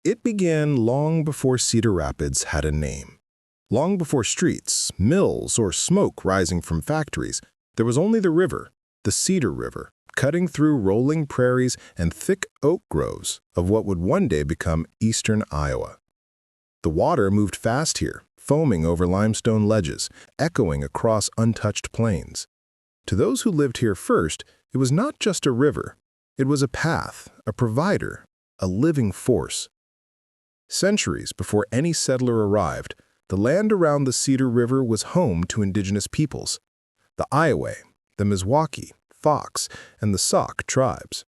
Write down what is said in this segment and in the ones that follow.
It began long before Cedar Rapids had a name. Long before streets, mills, or smoke rising from factories, there was only the river, the Cedar River, cutting through rolling prairies and thick oak groves of what would one day become eastern Iowa. The water moved fast here, foaming over limestone ledges, echoing across untouched plains. To those who lived here first, it was not just a river. It was a path, a provider, a living force. Centuries before any settler arrived, the land around the Cedar River was home to indigenous peoples, the Iowa, the Mizwaukee, Fox, and the Sauk tribes.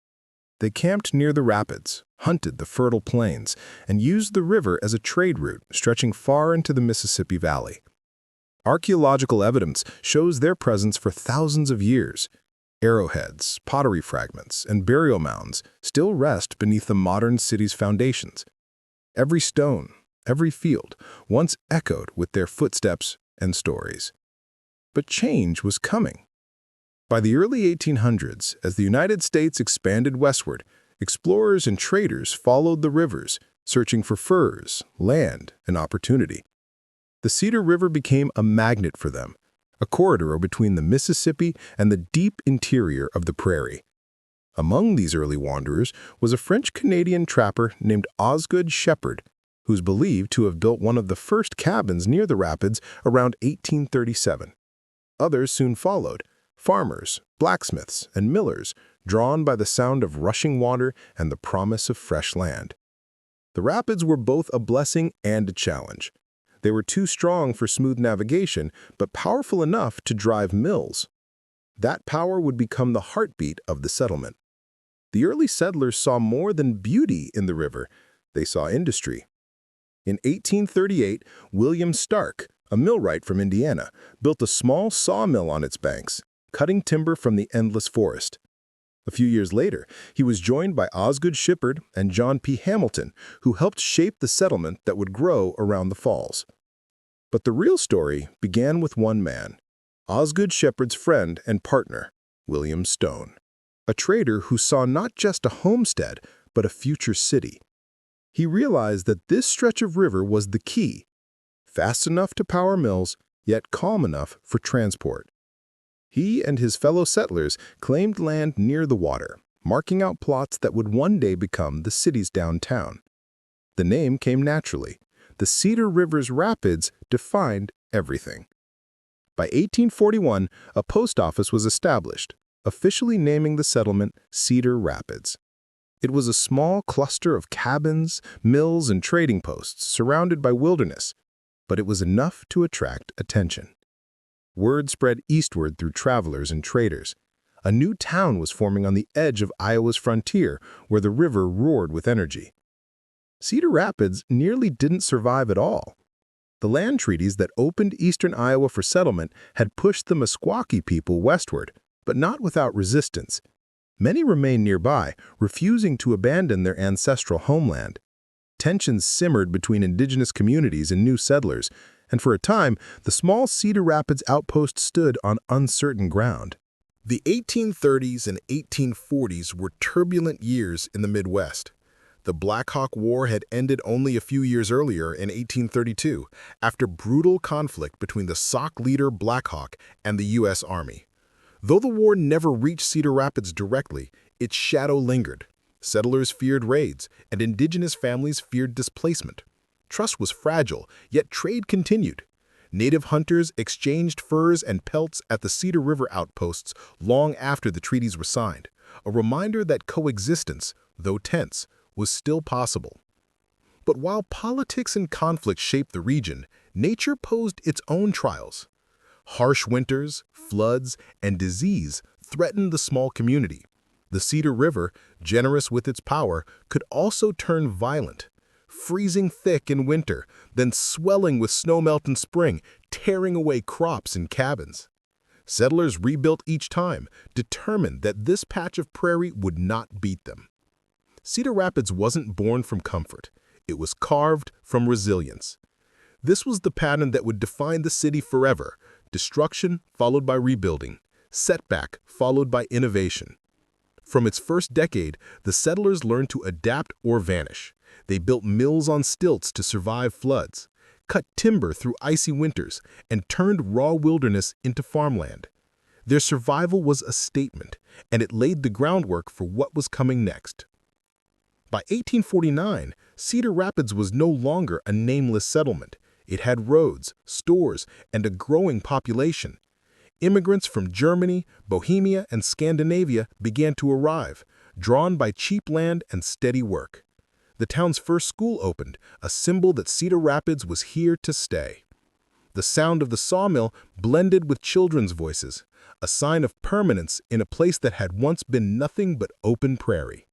They camped near the rapids, hunted the fertile plains, and used the river as a trade route stretching far into the Mississippi Valley. Archaeological evidence shows their presence for thousands of years. Arrowheads, pottery fragments, and burial mounds still rest beneath the modern city's foundations. Every stone, every field, once echoed with their footsteps and stories. But change was coming. By the early 1800s, as the United States expanded westward, explorers and traders followed the rivers, searching for furs, land, and opportunity. The Cedar River became a magnet for them, a corridor between the Mississippi and the deep interior of the prairie. Among these early wanderers was a French-Canadian trapper named Osgood Shepard, who's believed to have built one of the first cabins near the rapids around 1837. Others soon followed, farmers, blacksmiths, and millers, drawn by the sound of rushing water and the promise of fresh land. The rapids were both a blessing and a challenge. They were too strong for smooth navigation, but powerful enough to drive mills. That power would become the heartbeat of the settlement. The early settlers saw more than beauty in the river. They saw industry. In 1838, William Starke, a millwright from Indiana, built a small sawmill on its banks, cutting timber from the endless forest. A few years later, he was joined by Osgood Shepard and John P. Hamilton, who helped shape the settlement that would grow around the falls. But the real story began with one man, Osgood Shepard's friend and partner, William Stone, a trader who saw not just a homestead, but a future city. He realized that this stretch of river was the key, fast enough to power mills, yet calm enough for transport. He and his fellow settlers claimed land near the water, marking out plots that would one day become the city's downtown. The name came naturally. The Cedar River's rapids defined everything. By 1841, a post office was established, officially naming the settlement Cedar Rapids. It was a small cluster of cabins, mills, and trading posts surrounded by wilderness, but it was enough to attract attention. Word spread eastward through travelers and traders. A new town was forming on the edge of Iowa's frontier, where the river roared with energy. Cedar Rapids nearly didn't survive at all. The land treaties that opened eastern Iowa for settlement had pushed the Mizwaukee people westward, but not without resistance. Many remained nearby, refusing to abandon their ancestral homeland. Tensions simmered between indigenous communities and new settlers, and for a time, the small Cedar Rapids outpost stood on uncertain ground. The 1830s and 1840s were turbulent years in the Midwest. The Black Hawk War had ended only a few years earlier in 1832, after brutal conflict between the Sauk leader Black Hawk and the U.S. Army. Though the war never reached Cedar Rapids directly, its shadow lingered. Settlers feared raids, and indigenous families feared displacement. Trust was fragile, yet trade continued. Native hunters exchanged furs and pelts at the Cedar River outposts long after the treaties were signed, a reminder that coexistence, though tense, was still possible. But while politics and conflict shaped the region, nature posed its own trials. Harsh winters, floods, and disease threatened the small community. The Cedar River, generous with its power, could also turn violent, freezing thick in winter, then swelling with snowmelt in spring, tearing away crops and cabins. Settlers rebuilt each time, determined that this patch of prairie would not beat them. Cedar Rapids wasn't born from comfort. It was carved from resilience. This was the pattern that would define the city forever: destruction followed by rebuilding, setback followed by innovation. From its first decade, the settlers learned to adapt or vanish. They built mills on stilts to survive floods, cut timber through icy winters, and turned raw wilderness into farmland. Their survival was a statement, and it laid the groundwork for what was coming next. By 1849, Cedar Rapids was no longer a nameless settlement. It had roads, stores, and a growing population. Immigrants from Germany, Bohemia, and Scandinavia began to arrive, drawn by cheap land and steady work. The town's first school opened, a symbol that Cedar Rapids was here to stay. The sound of the sawmill blended with children's voices, a sign of permanence in a place that had once been nothing but open prairie.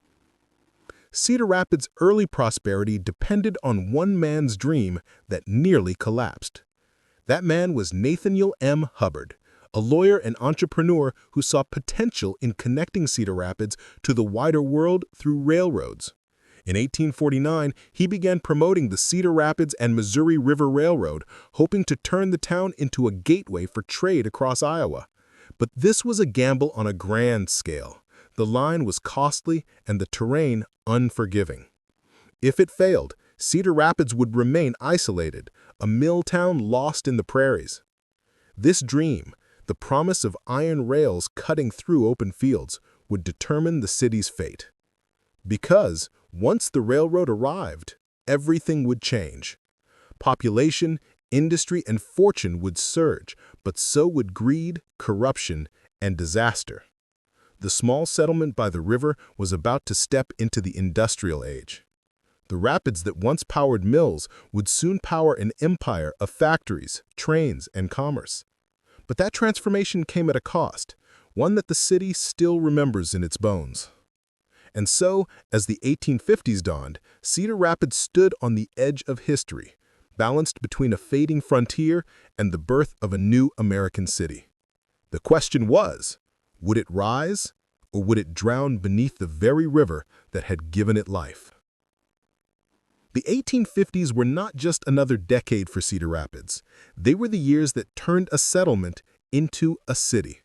Cedar Rapids' early prosperity depended on one man's dream that nearly collapsed. That man was Nathaniel M. Hubbard, a lawyer and entrepreneur who saw potential in connecting Cedar Rapids to the wider world through railroads. In 1849, he began promoting the Cedar Rapids and Missouri River Railroad, hoping to turn the town into a gateway for trade across Iowa. But this was a gamble on a grand scale. The line was costly and the terrain unforgiving. If it failed, Cedar Rapids would remain isolated, a mill town lost in the prairies. This dream, the promise of iron rails cutting through open fields, would determine the city's fate. Because, once the railroad arrived, everything would change. Population, industry, and fortune would surge, but so would greed, corruption, and disaster. The small settlement by the river was about to step into the industrial age. The rapids that once powered mills would soon power an empire of factories, trains, and commerce. But that transformation came at a cost, one that the city still remembers in its bones. And so, as the 1850s dawned, Cedar Rapids stood on the edge of history, balanced between a fading frontier and the birth of a new American city. The question was, would it rise, or would it drown beneath the very river that had given it life? The 1850s were not just another decade for Cedar Rapids. They were the years that turned a settlement into a city.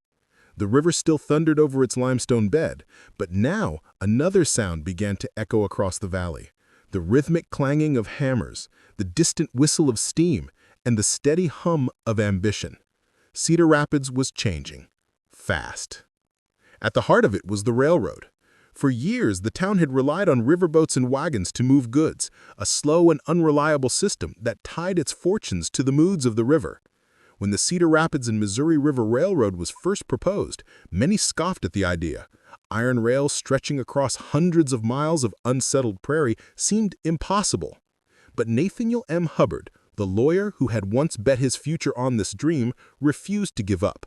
The river still thundered over its limestone bed, but now another sound began to echo across the valley. The rhythmic clanging of hammers, the distant whistle of steam, and the steady hum of ambition. Cedar Rapids was changing. Fast. At the heart of it was the railroad. For years, the town had relied on riverboats and wagons to move goods, a slow and unreliable system that tied its fortunes to the moods of the river. When the Cedar Rapids and Missouri River Railroad was first proposed, many scoffed at the idea. Iron rails stretching across hundreds of miles of unsettled prairie seemed impossible. But Nathaniel M. Hubbard, the lawyer who had once bet his future on this dream, refused to give up.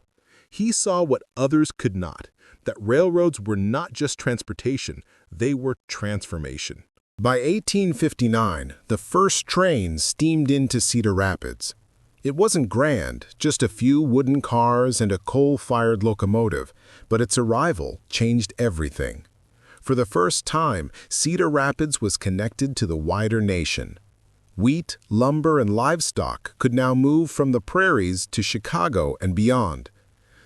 He saw what others could not, that railroads were not just transportation, they were transformation. By 1859, the first train steamed into Cedar Rapids. It wasn't grand, just a few wooden cars and a coal-fired locomotive, but its arrival changed everything. For the first time, Cedar Rapids was connected to the wider nation. Wheat, lumber, and livestock could now move from the prairies to Chicago and beyond.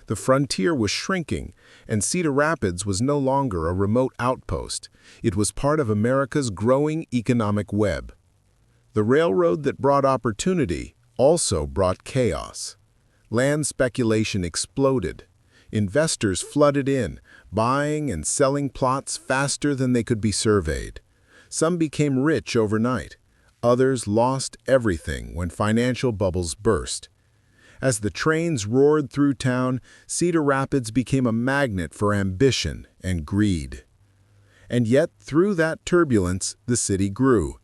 The frontier was shrinking, and Cedar Rapids was no longer a remote outpost. It was part of America's growing economic web. The railroad that brought opportunity also brought chaos. Land speculation exploded. Investors flooded in, buying and selling plots faster than they could be surveyed. Some became rich overnight. Others lost everything when financial bubbles burst. As the trains roared through town, Cedar Rapids became a magnet for ambition and greed. And yet, through that turbulence, the city grew.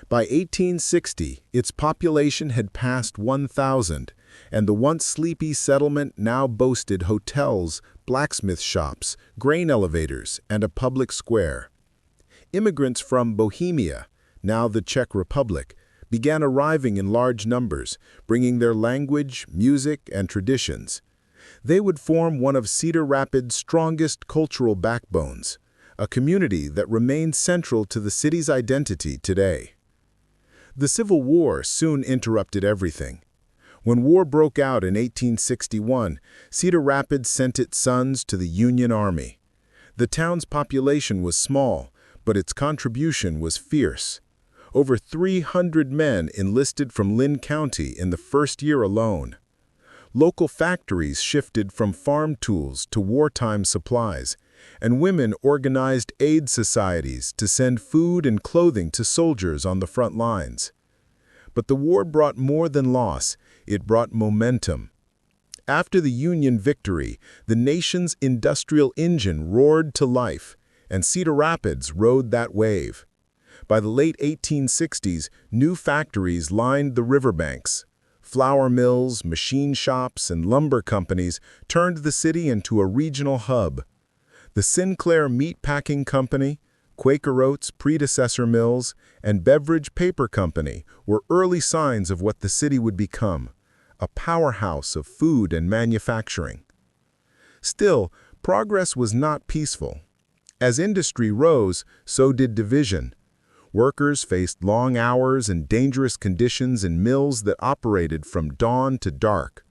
By 1860, its population had passed 1,000, and the once sleepy settlement now boasted hotels, blacksmith shops, grain elevators, and a public square. Immigrants from Bohemia, now the Czech Republic, began arriving in large numbers, bringing their language, music, and traditions. They would form one of Cedar Rapids' strongest cultural backbones, a community that remains central to the city's identity today. The Civil War soon interrupted everything. When war broke out in 1861, Cedar Rapids sent its sons to the Union Army. The town's population was small, but its contribution was fierce. Over 300 men enlisted from Lynn County in the first year alone. Local factories shifted from farm tools to wartime supplies, and women organized aid societies to send food and clothing to soldiers on the front lines. But the war brought more than loss, it brought momentum. After the Union victory, the nation's industrial engine roared to life, and Cedar Rapids rode that wave. By the late 1860s, new factories lined the riverbanks. Flour mills, machine shops, and lumber companies turned the city into a regional hub. The Sinclair Meat Packing Company, Quaker Oats predecessor mills, and Beverage Paper Company were early signs of what the city would become, a powerhouse of food and manufacturing. Still, progress was not peaceful. As industry rose, so did division. Workers faced long hours and dangerous conditions in mills that operated from dawn to dark.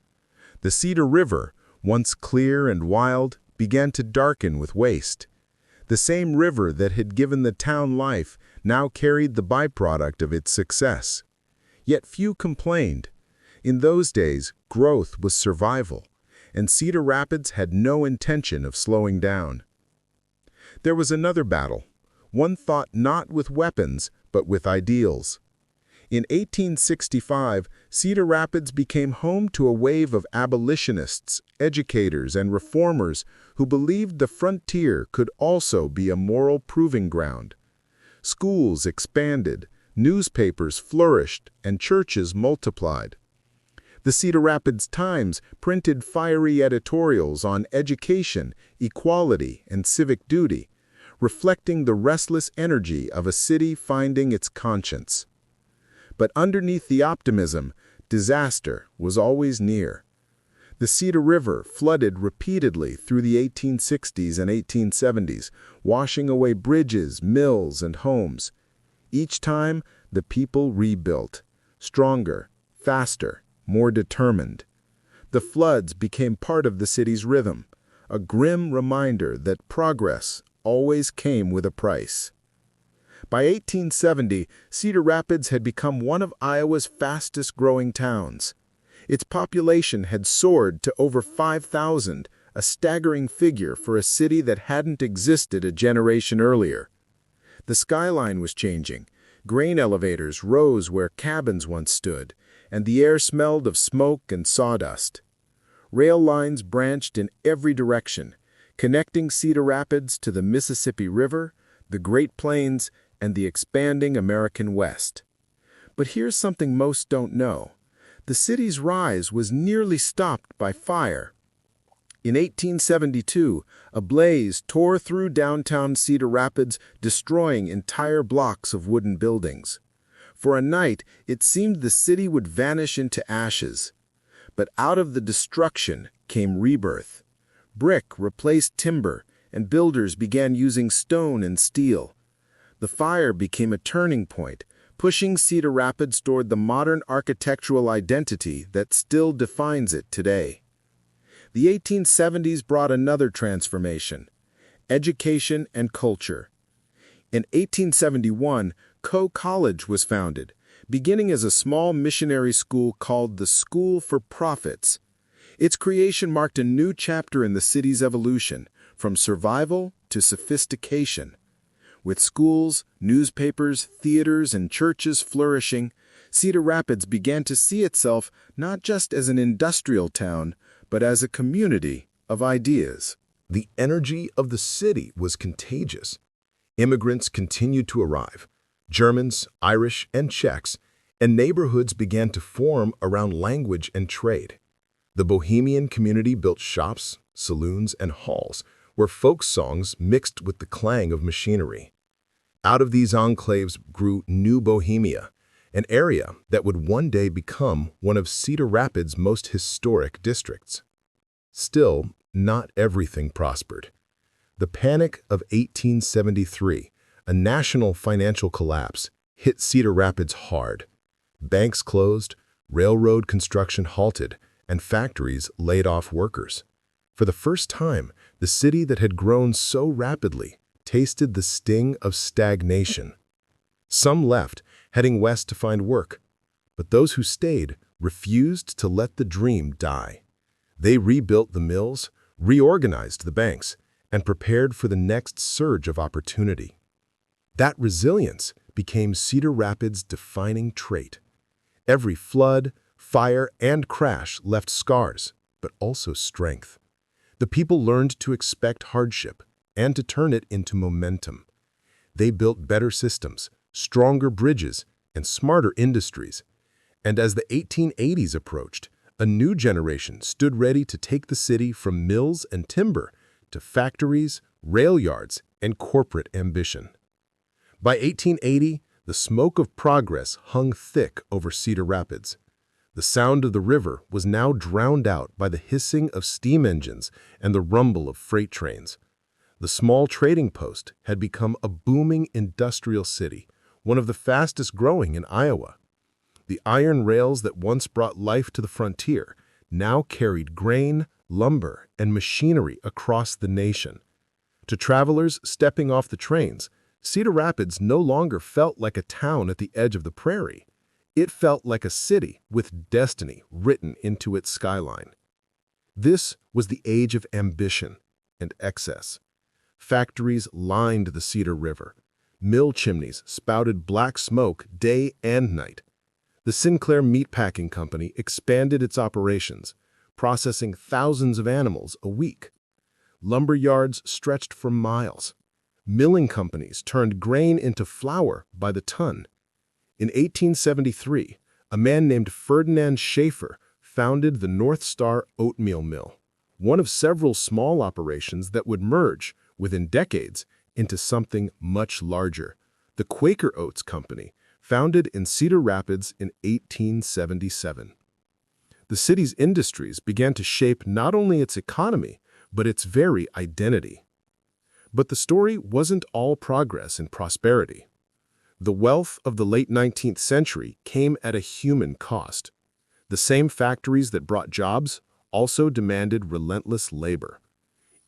The Cedar River, once clear and wild, began to darken with waste. The same river that had given the town life now carried the byproduct of its success. Yet few complained. In those days, growth was survival, and Cedar Rapids had no intention of slowing down. There was another battle, one fought not with weapons, but with ideals. In 1865, Cedar Rapids became home to a wave of abolitionists, educators, and reformers who believed the frontier could also be a moral proving ground. Schools expanded, newspapers flourished, and churches multiplied. The Cedar Rapids Times printed fiery editorials on education, equality, and civic duty, reflecting the restless energy of a city finding its conscience. But underneath the optimism, disaster was always near. The Cedar River flooded repeatedly through the 1860s and 1870s, washing away bridges, mills, and homes. Each time, the people rebuilt, stronger, faster, more determined. The floods became part of the city's rhythm, a grim reminder that progress always came with a price. By 1870, Cedar Rapids had become one of Iowa's fastest-growing towns. Its population had soared to over 5,000, a staggering figure for a city that hadn't existed a generation earlier. The skyline was changing. Grain elevators rose where cabins once stood, and the air smelled of smoke and sawdust. Rail lines branched in every direction, connecting Cedar Rapids to the Mississippi River, the Great Plains, and the expanding American West. But here's something most don't know. The city's rise was nearly stopped by fire. In 1872, a blaze tore through downtown Cedar Rapids, destroying entire blocks of wooden buildings. For a night, it seemed the city would vanish into ashes. But out of the destruction came rebirth. Brick replaced timber, and builders began using stone and steel. The fire became a turning point, pushing Cedar Rapids toward the modern architectural identity that still defines it today. The 1870s brought another transformation: education and culture. In 1871, Coe College was founded, beginning as a small missionary school called the School for Prophets. Its creation marked a new chapter in the city's evolution, from survival to sophistication. With schools, newspapers, theaters, and churches flourishing, Cedar Rapids began to see itself not just as an industrial town, but as a community of ideas. The energy of the city was contagious. Immigrants continued to arrive, Germans, Irish, and Czechs, and neighborhoods began to form around language and trade. The Bohemian community built shops, saloons, and halls, where folk songs mixed with the clang of machinery. Out of these enclaves grew New Bohemia, an area that would one day become one of Cedar Rapids' most historic districts. Still, not everything prospered. The Panic of 1873, a national financial collapse, hit Cedar Rapids hard. Banks closed, railroad construction halted, and factories laid off workers. For the first time, the city that had grown so rapidly tasted the sting of stagnation. Some left, heading west to find work. But those who stayed refused to let the dream die. They rebuilt the mills, reorganized the banks, and prepared for the next surge of opportunity. That resilience became Cedar Rapids' defining trait. Every flood, fire, and crash left scars, but also strength. The people learned to expect hardship and to turn it into momentum. They built better systems, stronger bridges, and smarter industries. And as the 1880s approached, a new generation stood ready to take the city from mills and timber to factories, rail yards, and corporate ambition. By 1880, the smoke of progress hung thick over Cedar Rapids. The sound of the river was now drowned out by the hissing of steam engines and the rumble of freight trains. The small trading post had become a booming industrial city, one of the fastest growing in Iowa. The iron rails that once brought life to the frontier now carried grain, lumber, and machinery across the nation. To travelers stepping off the trains, Cedar Rapids no longer felt like a town at the edge of the prairie. It felt like a city with destiny written into its skyline. This was the age of ambition and excess. Factories lined the Cedar River. Mill chimneys spouted black smoke day and night. The Sinclair Meatpacking Company expanded its operations, processing thousands of animals a week. Lumber yards stretched for miles. Milling companies turned grain into flour by the ton. In 1873, a man named Ferdinand Schaefer founded the North Star Oatmeal Mill, one of several small operations that would merge, within decades, into something much larger, the Quaker Oats Company, founded in Cedar Rapids in 1877. The city's industries began to shape not only its economy, but its very identity. But the story wasn't all progress and prosperity. The wealth of the late 19th century came at a human cost. The same factories that brought jobs also demanded relentless labor.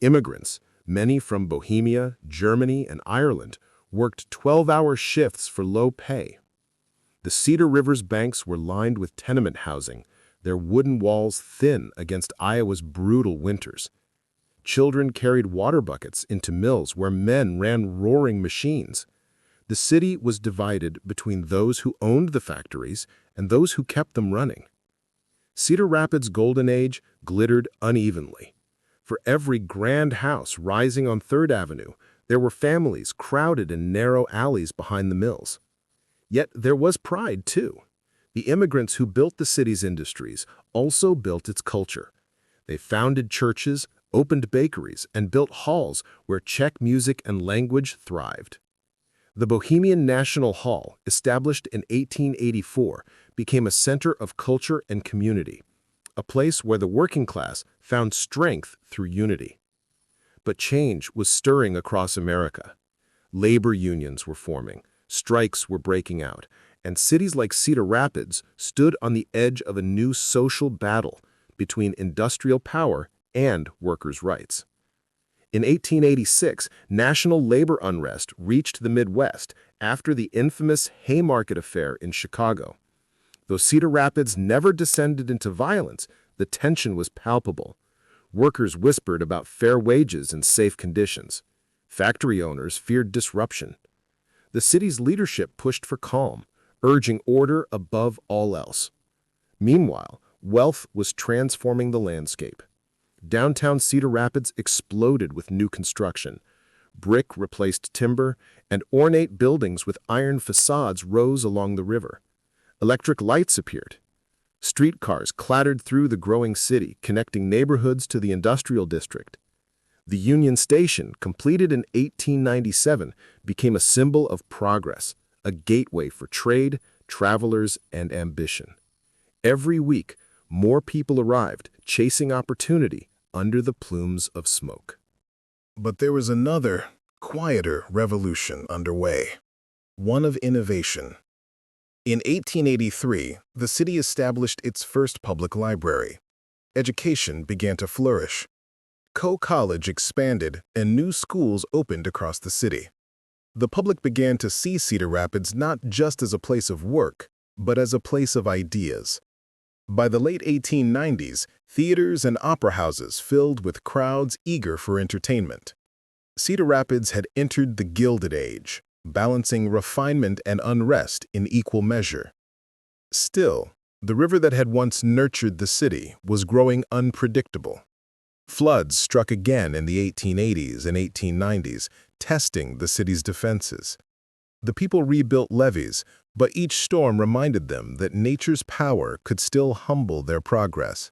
Immigrants, many from Bohemia, Germany, and Ireland, worked 12-hour shifts for low pay. The Cedar River's banks were lined with tenement housing, their wooden walls thin against Iowa's brutal winters. Children carried water buckets into mills where men ran roaring machines. The city was divided between those who owned the factories and those who kept them running. Cedar Rapids' golden age glittered unevenly. For every grand house rising on 3rd Avenue, there were families crowded in narrow alleys behind the mills. Yet there was pride, too. The immigrants who built the city's industries also built its culture. They founded churches, opened bakeries, and built halls where Czech music and language thrived. The Bohemian National Hall, established in 1884, became a center of culture and community, a place where the working class found strength through unity. But change was stirring across America. Labor unions were forming, strikes were breaking out, and cities like Cedar Rapids stood on the edge of a new social battle between industrial power and workers' rights. In 1886, national labor unrest reached the Midwest after the infamous Haymarket Affair in Chicago. Though Cedar Rapids never descended into violence, the tension was palpable. Workers whispered about fair wages and safe conditions. Factory owners feared disruption. The city's leadership pushed for calm, urging order above all else. Meanwhile, wealth was transforming the landscape. Downtown Cedar Rapids exploded with new construction. Brick replaced timber, and ornate buildings with iron facades rose along the river. Electric lights appeared. Streetcars clattered through the growing city, connecting neighborhoods to the industrial district. The Union Station, completed in 1897, became a symbol of progress, a gateway for trade, travelers, and ambition. Every week, more people arrived, chasing opportunity under the plumes of smoke. But there was another, quieter revolution underway, one of innovation. In 1883, the city established its first public library. Education began to flourish. Coe College expanded, and new schools opened across the city. The public began to see Cedar Rapids not just as a place of work, but as a place of ideas. By the late 1890s, theaters and opera houses filled with crowds eager for entertainment. Cedar Rapids had entered the Gilded Age, balancing refinement and unrest in equal measure. Still, the river that had once nurtured the city was growing unpredictable. Floods struck again in the 1880s and 1890s, testing the city's defenses. The people rebuilt levees, but each storm reminded them that nature's power could still humble their progress.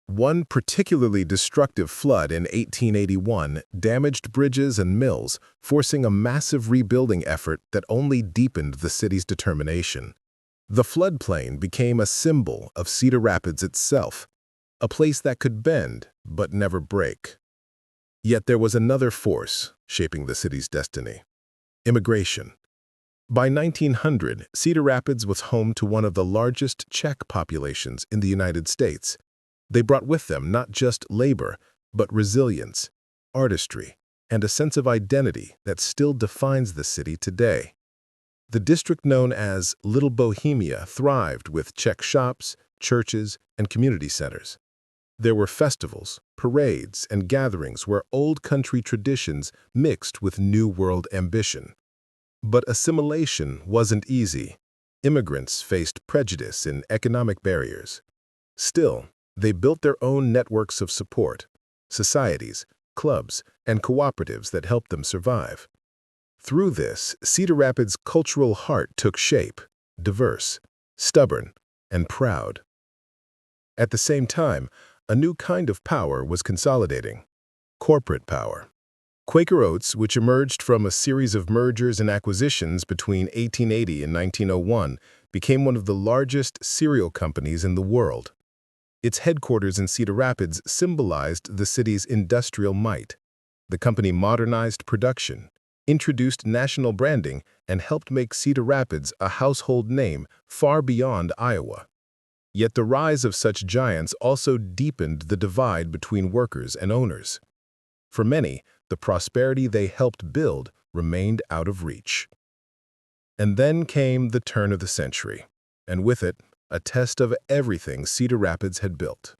One particularly destructive flood in 1881 damaged bridges and mills, forcing a massive rebuilding effort that only deepened the city's determination. The floodplain became a symbol of Cedar Rapids itself, a place that could bend but never break. Yet there was another force shaping the city's destiny: immigration. By 1900, Cedar Rapids was home to one of the largest Czech populations in the United States. They brought with them not just labor, but resilience, artistry, and a sense of identity that still defines the city today. The district known as Little Bohemia thrived with Czech shops, churches, and community centers. There were festivals, parades, and gatherings where old country traditions mixed with New World ambition. But assimilation wasn't easy. Immigrants faced prejudice and economic barriers. Still, they built their own networks of support, societies, clubs, and cooperatives that helped them survive. Through this, Cedar Rapids' cultural heart took shape, diverse, stubborn, and proud. At the same time, a new kind of power was consolidating: corporate power. Quaker Oats, which emerged from a series of mergers and acquisitions between 1880 and 1901, became one of the largest cereal companies in the world. Its headquarters in Cedar Rapids symbolized the city's industrial might. The company modernized production, introduced national branding, and helped make Cedar Rapids a household name far beyond Iowa. Yet the rise of such giants also deepened the divide between workers and owners. For many, the prosperity they helped build remained out of reach. And then came the turn of the century, and with it, a test of everything Cedar Rapids had built.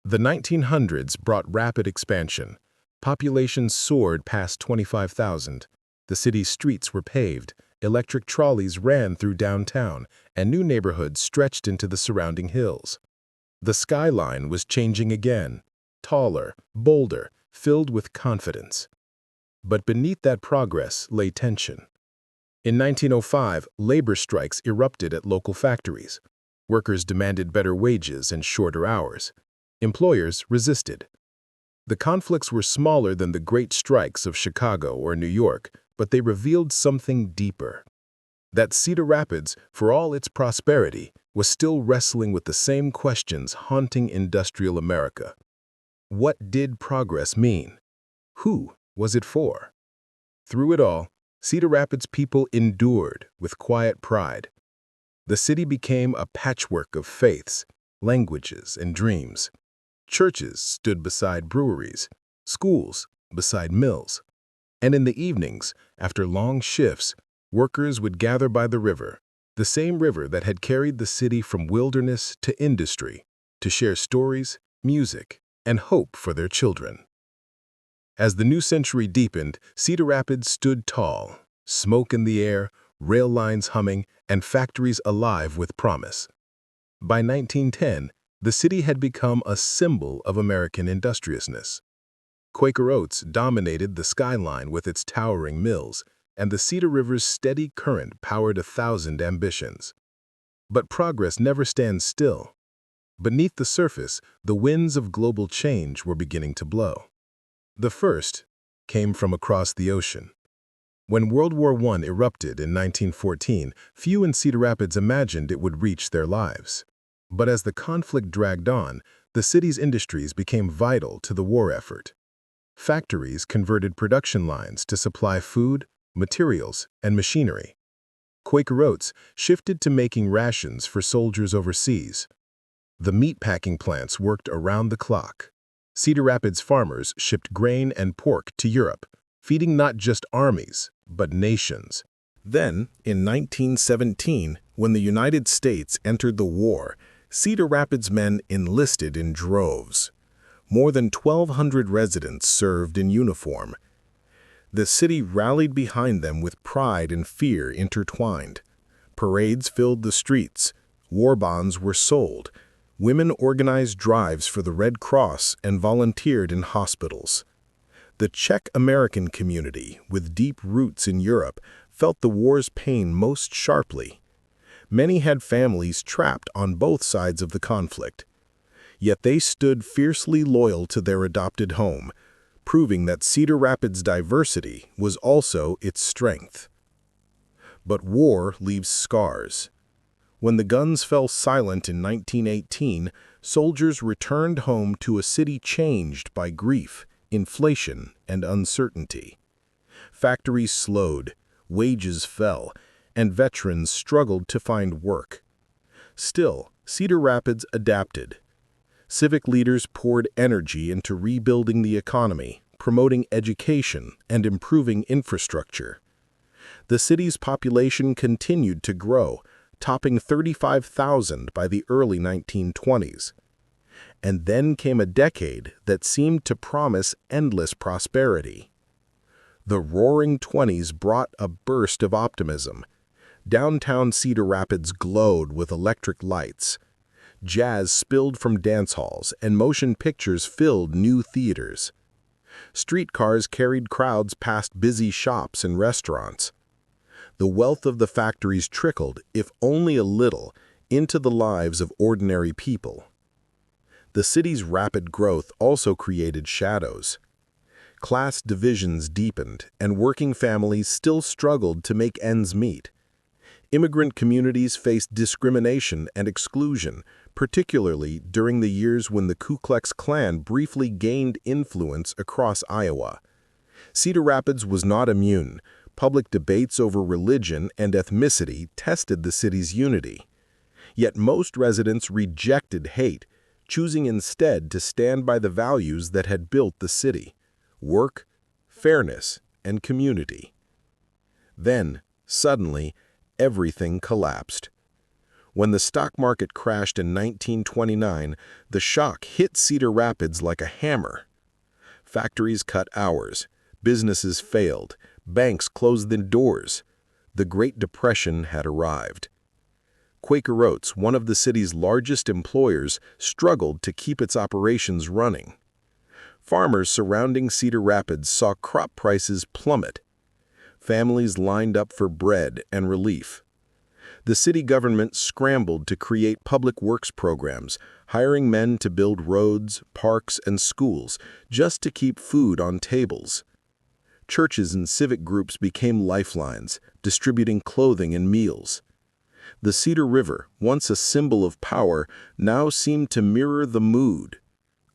The 1900s brought rapid expansion. Population soared past 25,000. The city's streets were paved, electric trolleys ran through downtown, and new neighborhoods stretched into the surrounding hills. The skyline was changing again, taller, bolder, filled with confidence. But beneath that progress lay tension. In 1905, labor strikes erupted at local factories. Workers demanded better wages and shorter hours. Employers resisted. The conflicts were smaller than the great strikes of Chicago or New York, but they revealed something deeper. That Cedar Rapids, for all its prosperity, was still wrestling with the same questions haunting industrial America. What did progress mean? Who was it for? Through it all, Cedar Rapids people endured with quiet pride. The city became a patchwork of faiths, languages, and dreams. Churches stood beside breweries, schools beside mills. And in the evenings, after long shifts, workers would gather by the river, the same river that had carried the city from wilderness to industry, to share stories, music, and hope for their children. As the new century deepened, Cedar Rapids stood tall, smoke in the air, rail lines humming, and factories alive with promise. By 1910, the city had become a symbol of American industriousness. Quaker Oats dominated the skyline with its towering mills, and the Cedar River's steady current powered 1,000 ambitions. But progress never stands still. Beneath the surface, the winds of global change were beginning to blow. The first came from across the ocean. When World War I erupted in 1914, few in Cedar Rapids imagined it would reach their lives. But as the conflict dragged on, the city's industries became vital to the war effort. Factories converted production lines to supply food, materials, and machinery. Quaker Oats shifted to making rations for soldiers overseas. The meatpacking plants worked around the clock. Cedar Rapids farmers shipped grain and pork to Europe, feeding not just armies, but nations. Then, in 1917, when the United States entered the war, Cedar Rapids men enlisted in droves. More than 1,200 residents served in uniform. The city rallied behind them with pride and fear intertwined. Parades filled the streets. War bonds were sold. Women organized drives for the Red Cross and volunteered in hospitals. The Czech-American community, with deep roots in Europe, felt the war's pain most sharply. Many had families trapped on both sides of the conflict. Yet they stood fiercely loyal to their adopted home, proving that Cedar Rapids' diversity was also its strength. But war leaves scars. When the guns fell silent in 1918, soldiers returned home to a city changed by grief, inflation, and uncertainty. Factories slowed, wages fell, and veterans struggled to find work. Still, Cedar Rapids adapted. Civic leaders poured energy into rebuilding the economy, promoting education, and improving infrastructure. The city's population continued to grow, topping 35,000 by the early 1920s. And then came a decade that seemed to promise endless prosperity. The Roaring '20s brought a burst of optimism. Downtown Cedar Rapids glowed with electric lights. Jazz spilled from dance halls, and motion pictures filled new theaters. Streetcars carried crowds past busy shops and restaurants. The wealth of the factories trickled, if only a little, into the lives of ordinary people. The city's rapid growth also created shadows. Class divisions deepened, and working families still struggled to make ends meet. Immigrant communities faced discrimination and exclusion, particularly during the years when the Ku Klux Klan briefly gained influence across Iowa. Cedar Rapids was not immune. Public debates over religion and ethnicity tested the city's unity. Yet most residents rejected hate, choosing instead to stand by the values that had built the city: work, fairness, and community. Then, suddenly, everything collapsed. When the stock market crashed in 1929, the shock hit Cedar Rapids like a hammer. Factories cut hours, businesses failed, banks closed their doors. The Great Depression had arrived. Quaker Oats, one of the city's largest employers, struggled to keep its operations running. Farmers surrounding Cedar Rapids saw crop prices plummet. Families lined up for bread and relief. The city government scrambled to create public works programs, hiring men to build roads, parks, and schools just to keep food on tables. Churches and civic groups became lifelines, distributing clothing and meals. The Cedar River, once a symbol of power, now seemed to mirror the mood: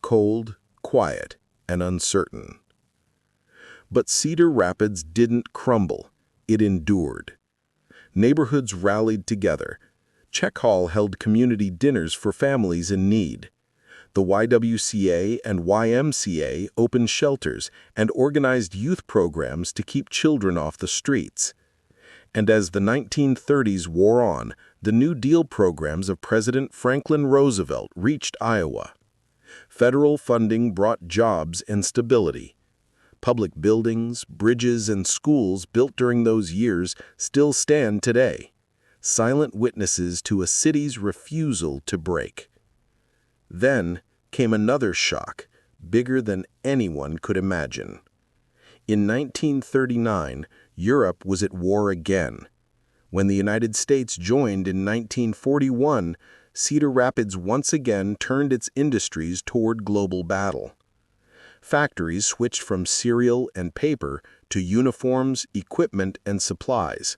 cold, quiet, and uncertain. But Cedar Rapids didn't crumble. It endured. Neighborhoods rallied together. Czech Hall held community dinners for families in need. The YWCA and YMCA opened shelters and organized youth programs to keep children off the streets. And as the 1930s wore on, the New Deal programs of President Franklin Roosevelt reached Iowa. Federal funding brought jobs and stability. Public buildings, bridges, and schools built during those years still stand today, silent witnesses to a city's refusal to break. Then came another shock, bigger than anyone could imagine. In 1939, Europe was at war again. When the United States joined in 1941, Cedar Rapids once again turned its industries toward global battle. Factories switched from cereal and paper to uniforms, equipment, and supplies.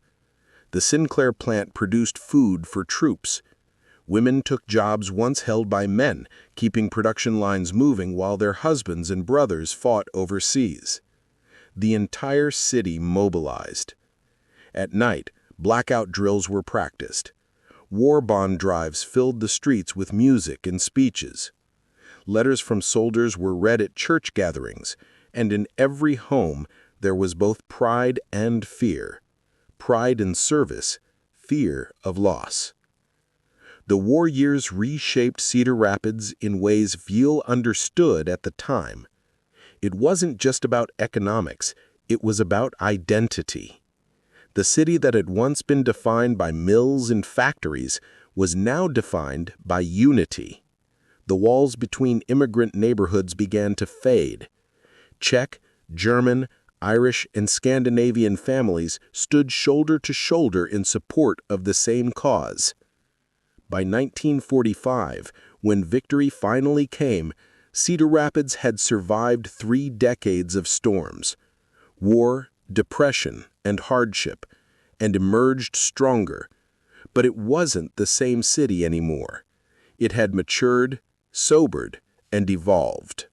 The Sinclair plant produced food for troops. Women took jobs once held by men, keeping production lines moving while their husbands and brothers fought overseas. The entire city mobilized. At night, blackout drills were practiced. War bond drives filled the streets with music and speeches. Letters from soldiers were read at church gatherings, and in every home, there was both pride and fear. Pride in service, fear of loss. The war years reshaped Cedar Rapids in ways few understood at the time. It wasn't just about economics, it was about identity. The city that had once been defined by mills and factories was now defined by unity. The walls between immigrant neighborhoods began to fade. Czech, German, Irish, and Scandinavian families stood shoulder to shoulder in support of the same cause. By 1945, when victory finally came, Cedar Rapids had survived 3 decades of storms, war, depression, and hardship, and emerged stronger. But it wasn't the same city anymore. It had matured, sobered, and evolved.